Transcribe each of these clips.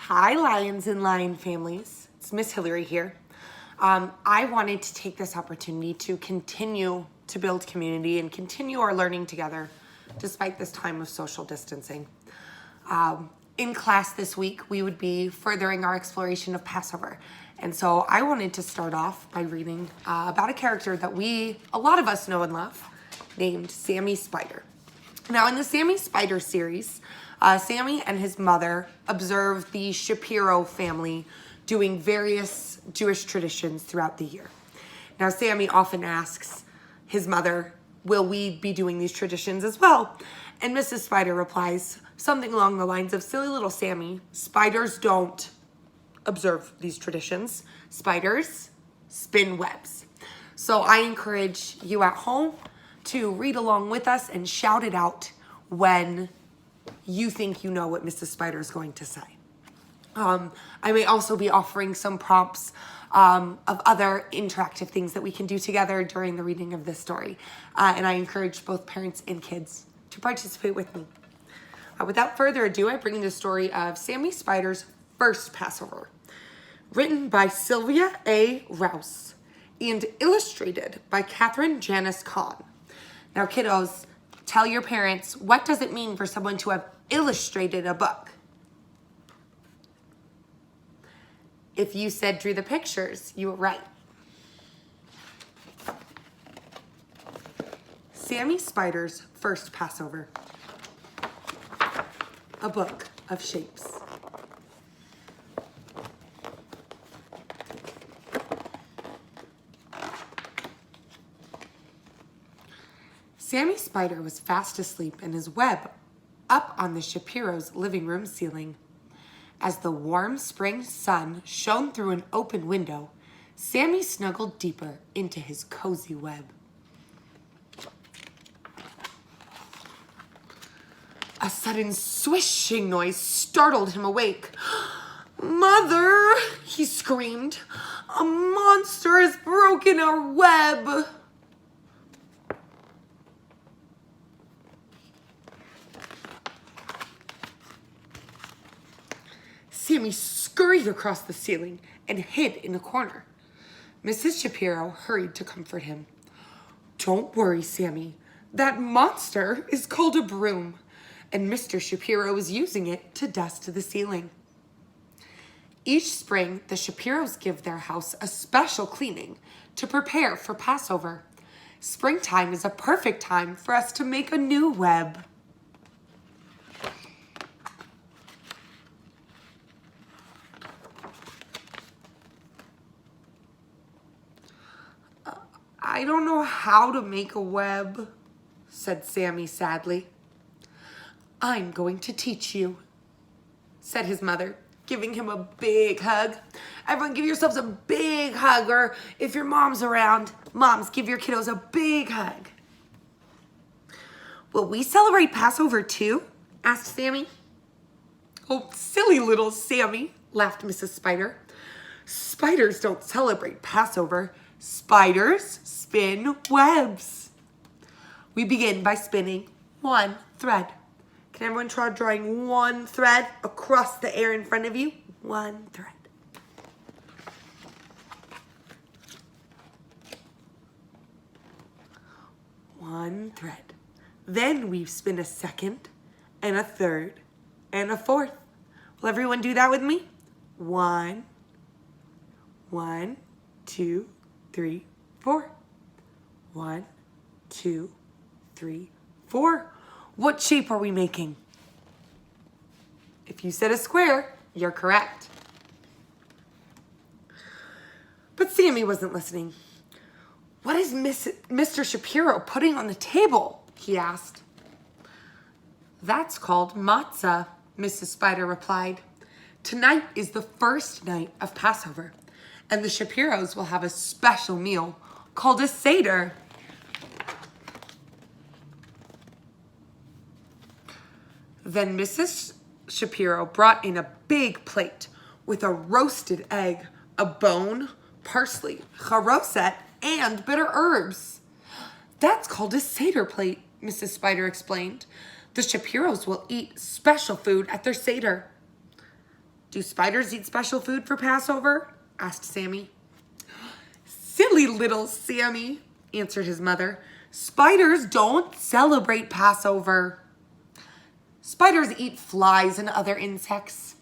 Hi, Lions and Lion families. It's Miss Hillary here. I wanted to take this opportunity to continue to build community and continue our learning together despite this time of social distancing. In class this week, we would be furthering our exploration of Passover. And so I wanted to start off by reading about a character that a lot of us know and love, named Sammy Spider. Now, in the Sammy Spider series, Sammy and his mother observe the Shapiro family doing various Jewish traditions throughout the year. Now, Sammy often asks his mother, will we be doing these traditions as well? And Mrs. Spider replies something along the lines of, silly little Sammy, spiders don't observe these traditions. Spiders spin webs. So I encourage you at home to read along with us and shout it out when you think you know what Mrs. Spider is going to say. I may also be offering some prompts of other interactive things that we can do together during the reading of this story. And I encourage both parents and kids to participate with me. Without further ado, I bring you the story of Sammy Spider's first Passover, written by Sylvia A. Rouse and illustrated by Catherine Janice Kahn. Now, kiddos, tell your parents, what does it mean for someone to have illustrated a book? If you said drew the pictures, you were right. Sammy Spider's first Passover, a book of shapes. Sammy Spider was fast asleep in his web up on the Shapiro's living room ceiling. As the warm spring sun shone through an open window, Sammy snuggled deeper into his cozy web. A sudden swishing noise startled him awake. "Mother!" he screamed. "A monster has broken our web!" Sammy scurried across the ceiling and hid in a corner. Mrs. Shapiro hurried to comfort him. "Don't worry, Sammy. That monster is called a broom, and Mr. Shapiro is using it to dust the ceiling." Each spring, the Shapiros give their house a special cleaning to prepare for Passover. Springtime is a perfect time for us to make a new web. "I don't know how to make a web," said Sammy sadly. "I'm going to teach you," said his mother, giving him a big hug. Everyone give yourselves a big hug, or if your mom's around, moms, give your kiddos a big hug. "Will we celebrate Passover too?" asked Sammy. "Oh, silly little Sammy," laughed Mrs. Spider. "Spiders don't celebrate Passover. Spiders spin webs." We begin by spinning one thread. Can everyone try drawing one thread across the air in front of you? One thread. One thread. Then we spin a second and a third and a fourth. Will everyone do that with me? One, 2, 3, 4. 1, 2, 3, 4. What shape are we making? If you said a square, you're correct. But Sammy wasn't listening. "What is Mr. Shapiro putting on the table?" he asked. "That's called matzah," Mrs. Spider replied. "Tonight is the first night of Passover, and the Shapiros will have a special meal called a Seder." Then Mrs. Shapiro brought in a big plate with a roasted egg, a bone, parsley, charoset, and bitter herbs. "That's called a Seder plate," Mrs. Spider explained. "The Shapiros will eat special food at their Seder." Do spiders eat special food for Passover? Asked Sammy. Silly little Sammy, answered his mother. Spiders don't celebrate Passover. Spiders eat flies and other insects.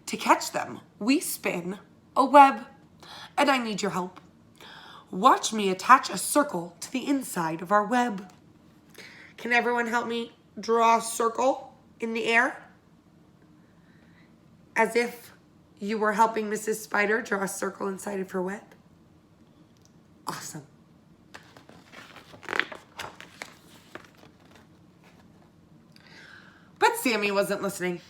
To catch them, we spin a web, and I need your help. Watch me attach a circle to the inside of our web. Can everyone help me draw a circle in the air? As if you were helping Mrs. Spider draw a circle inside of her web. Awesome. But Sammy wasn't listening.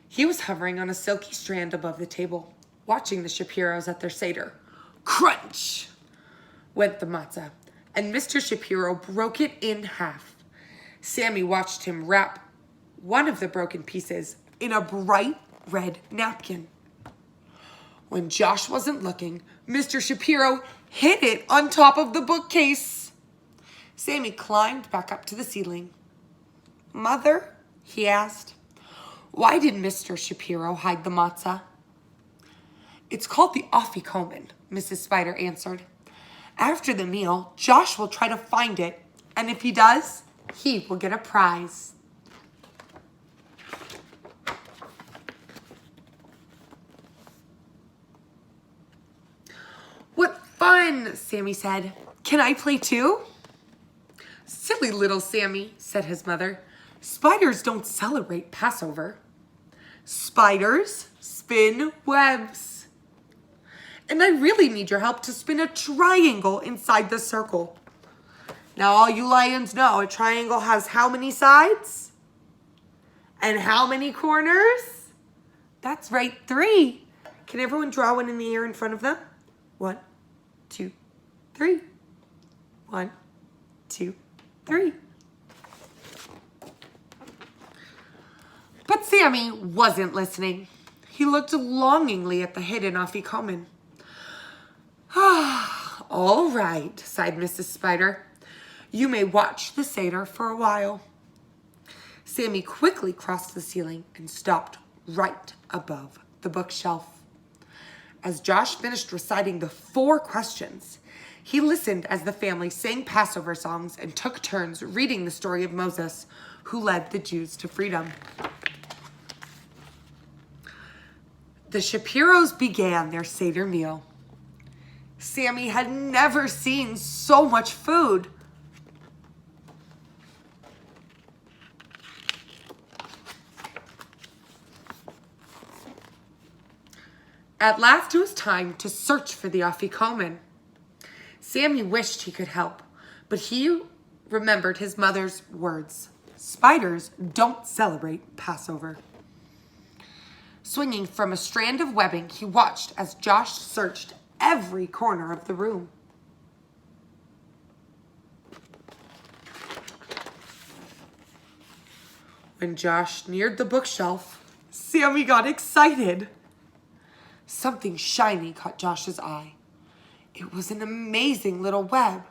He was hovering on a silky strand above the table, watching the Shapiros at their Seder. Crunch! Went the matzah, and Mr. Shapiro broke it in half. Sammy watched him wrap one of the broken pieces in a bright red napkin. When Josh wasn't looking, Mr. Shapiro hid it on top of the bookcase. Sammy climbed back up to the ceiling. Mother, he asked, why did Mr. Shapiro hide the matzah? It's called the afikomen, Mrs. Spider answered. After the meal, Josh will try to find it, and if he does, he will get a prize. What fun, Sammy said. Can I play too? Silly little Sammy, said his mother. Spiders don't celebrate Passover. Spiders spin webs. And I really need your help to spin a triangle inside the circle. Now, all you lions know, a triangle has how many sides? And how many corners? That's right, 3. Can everyone draw one in the air in front of them? 1, 2, 3. 1, 2, 3. But Sammy wasn't listening. He looked longingly at the hidden afikomen. All right, sighed Mrs. Spider. You may watch the Seder for a while. Sammy quickly crossed the ceiling and stopped right above the bookshelf. As Josh finished reciting the 4 questions, he listened as the family sang Passover songs and took turns reading the story of Moses, who led the Jews to freedom. The Shapiros began their Seder meal. Sammy had never seen so much food. At last it was time to search for the afikomen. Sammy wished he could help, but he remembered his mother's words. Spiders don't celebrate Passover. Swinging from a strand of webbing, he watched as Josh searched every corner of the room. When Josh neared the bookshelf, Sammy got excited. Something shiny caught Josh's eye. It was an amazing little web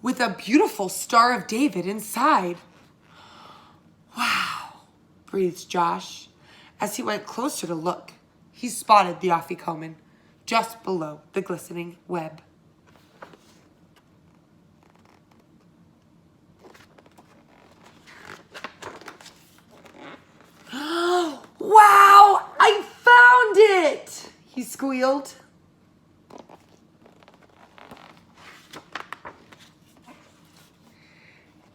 with a beautiful Star of David inside. Wow, breathed Josh. As he went closer to look, he spotted the afikomen just below the glistening web. Wow, I found it, he squealed.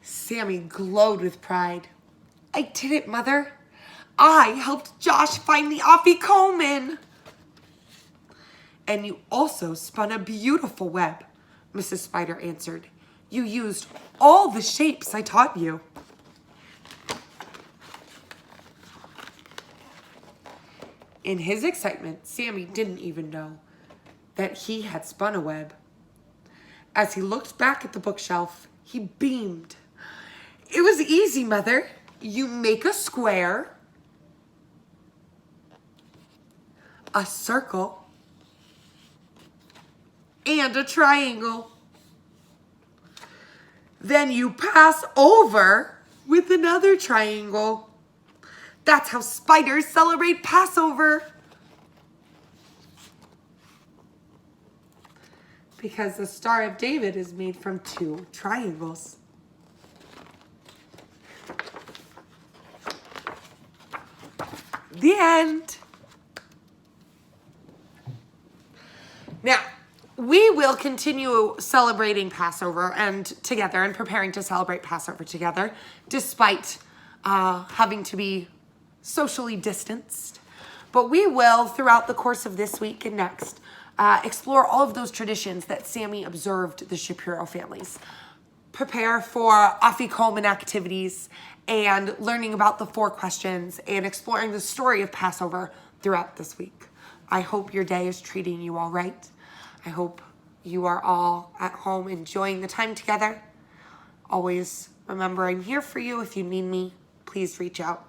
Sammy glowed with pride. I did it, Mother. I helped Josh find the afikomen. And you also spun a beautiful web, Mrs. Spider answered. You used all the shapes I taught you. In his excitement, Sammy didn't even know that he had spun a web. As he looked back at the bookshelf, he beamed. It was easy, Mother. You make a square, a circle, and a triangle. Then you pass over with another triangle. That's how spiders celebrate Passover. because the Star of David is made from 2 triangles. The end. Now, we will continue celebrating Passover and together and preparing to celebrate Passover together, despite having to be socially distanced. But we will, throughout the course of this week and next, explore all of those traditions that Sammy observed the Shapiro families. Prepare for Afikoman activities and learning about the 4 questions and exploring the story of Passover throughout this week. I hope your day is treating you all right. I hope you are all at home enjoying the time together. Always remember, I'm here for you. If you need me, please reach out.